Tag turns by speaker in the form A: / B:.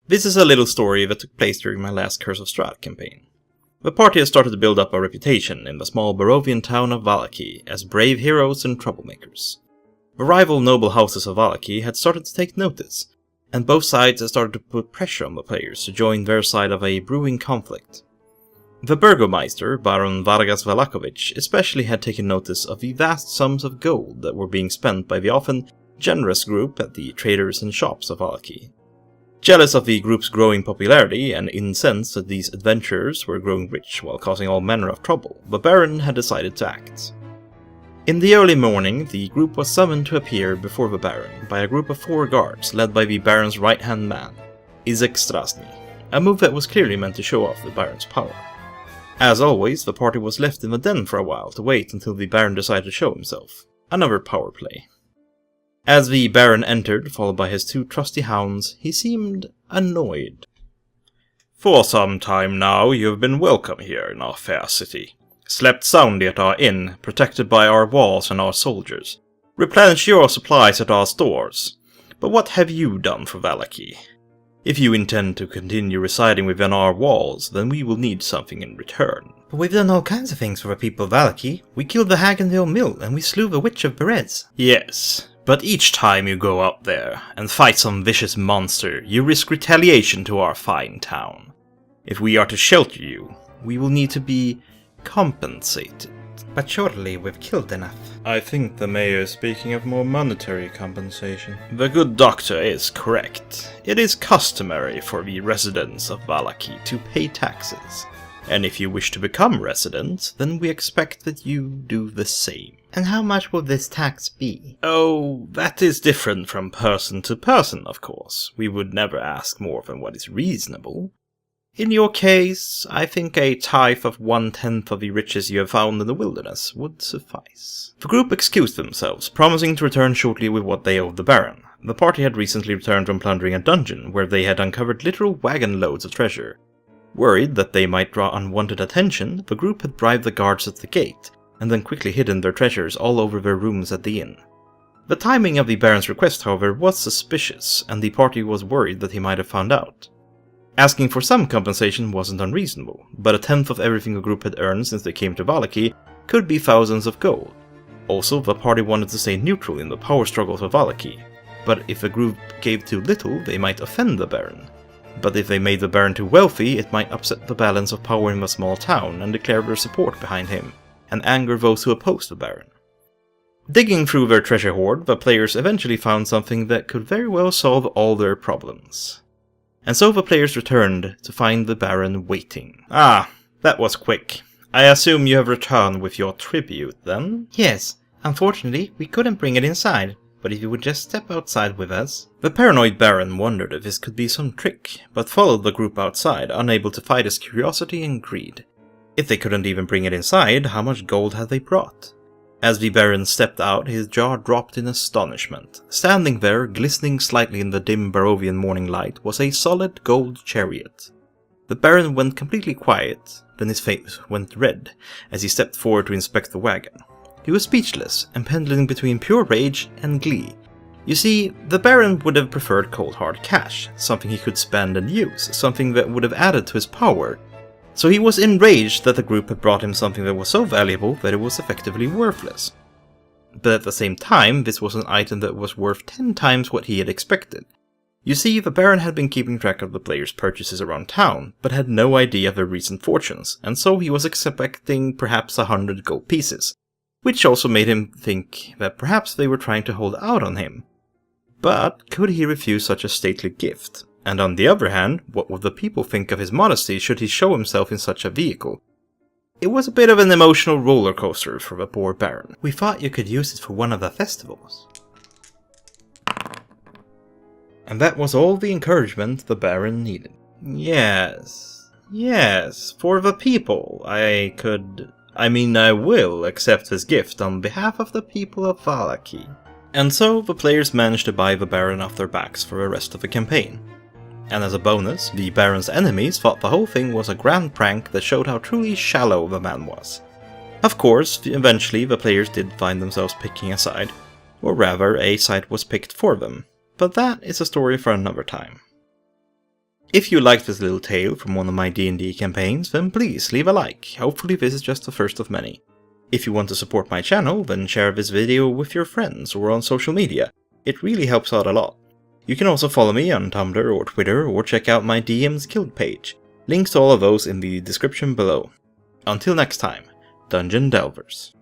A: This is a little story that took place during my last Curse of Strahd campaign. The party has started to build up a reputation in the small Barovian town of Vallaki as brave heroes and troublemakers. The rival noble houses of Vallaki had started to take notice, and both sides had started to put pressure on the players to join their side of a brewing conflict. The Burgomeister, Baron Vargas Valakovic, especially had taken notice of the vast sums of gold that were being spent by the often generous group at the traders and shops of Vallaki. Jealous of the group's growing popularity and incensed that these adventurers were growing rich while causing all manner of trouble, the Baron had decided to act. In the early morning, the group was summoned to appear before the Baron by a group of 4 guards led by the Baron's right-hand man, Izek Strasny, a move that was clearly meant to show off the Baron's power. As always, the party was left in the den for a while to wait until the Baron decided to show himself. Another power play. As the Baron entered, followed by his 2 trusty hounds, he seemed annoyed.
B: For some time now you have been welcome here in our fair city. Slept soundly at our inn, protected by our walls and our soldiers. Replenished your supplies at our stores. But what have you done for Vallaki? If you intend to continue residing within our walls, then we will need something in return.
C: But we've done all kinds of things for the people of Vallaki. We killed the Hagenville Mill, and we slew the Witch of Berez.
B: Yes, but each time you go out there and fight some vicious monster, you risk retaliation to our fine town. If we are to shelter you, we will need to be compensated.
C: But surely we've killed enough.
A: I think the mayor is speaking of more monetary compensation.
B: The good doctor is correct. It is customary for the residents of Vallaki to pay taxes. And if you wish to become residents, then we expect that you do the same.
C: And how much will this tax be?
B: Oh, that is different from person to person, of course. We would never ask more than what is reasonable. In your case, I think a tithe of 1/10 of the riches you have found in the wilderness would suffice. The group excused themselves, promising to return shortly with what they owed the Baron. The party had recently returned from plundering a dungeon, where they had uncovered literal wagon loads of treasure. Worried that they might draw unwanted attention, the group had bribed the guards at the gate, and then quickly hidden their treasures all over their rooms at the inn. The timing of the Baron's request, however, was suspicious, and the party was worried that he might have found out. Asking for some compensation wasn't unreasonable, but 1/10 of everything the group had earned since they came to Vallaki could be thousands of gold. Also, the party wanted to stay neutral in the power struggles of Vallaki, but if the group gave too little, they might offend the Baron. But if they made the Baron too wealthy, it might upset the balance of power in the small town and declare their support behind him, and anger those who opposed the Baron. Digging through their treasure hoard, the players eventually found something that could very well solve all their problems. And so the players returned to find the Baron waiting. Ah, that was quick. I assume you have returned with your tribute, then?
C: Yes, unfortunately we couldn't bring it inside, but if you would just step outside with us.
A: The paranoid Baron wondered if this could be some trick, but followed the group outside, unable to fight his curiosity and greed. If they couldn't even bring it inside, how much gold had they brought? As the Baron stepped out, his jaw dropped in astonishment. Standing there, glistening slightly in the dim Barovian morning light, was a solid gold chariot. The Baron went completely quiet, then his face went red, as he stepped forward to inspect the wagon. He was speechless, and pendling between pure rage and glee. You see, the Baron would have preferred cold hard cash, something he could spend and use, something that would have added to his power. So he was enraged that the group had brought him something that was so valuable that it was effectively worthless. But at the same time, this was an item that was worth 10 times what he had expected. You see, the Baron had been keeping track of the players' purchases around town, but had no idea of their recent fortunes, and so he was expecting perhaps 100 gold pieces, which also made him think that perhaps they were trying to hold out on him. But could he refuse such a stately gift? And on the other hand, what would the people think of his modesty should he show himself in such a vehicle? It was a bit of an emotional roller coaster for the poor Baron.
C: We thought you could use it for one of the festivals.
A: And that was all the encouragement the Baron needed. Yes, for the people. I will accept this gift on behalf of the people of Vallaki. And so the players managed to buy the Baron off their backs for the rest of the campaign. And as a bonus, the Baron's enemies thought the whole thing was a grand prank that showed how truly shallow the man was. Of course, eventually the players did find themselves picking a side, or rather a side was picked for them, but that is a story for another time. If you liked this little tale from one of my D&D campaigns, then please leave a like. Hopefully this is just the first of many. If you want to support my channel, then share this video with your friends or on social media. It really helps out a lot. You can also follow me on Tumblr or Twitter, or check out my DM's Guild page. Links to all of those in the description below. Until next time, Dungeon Delvers.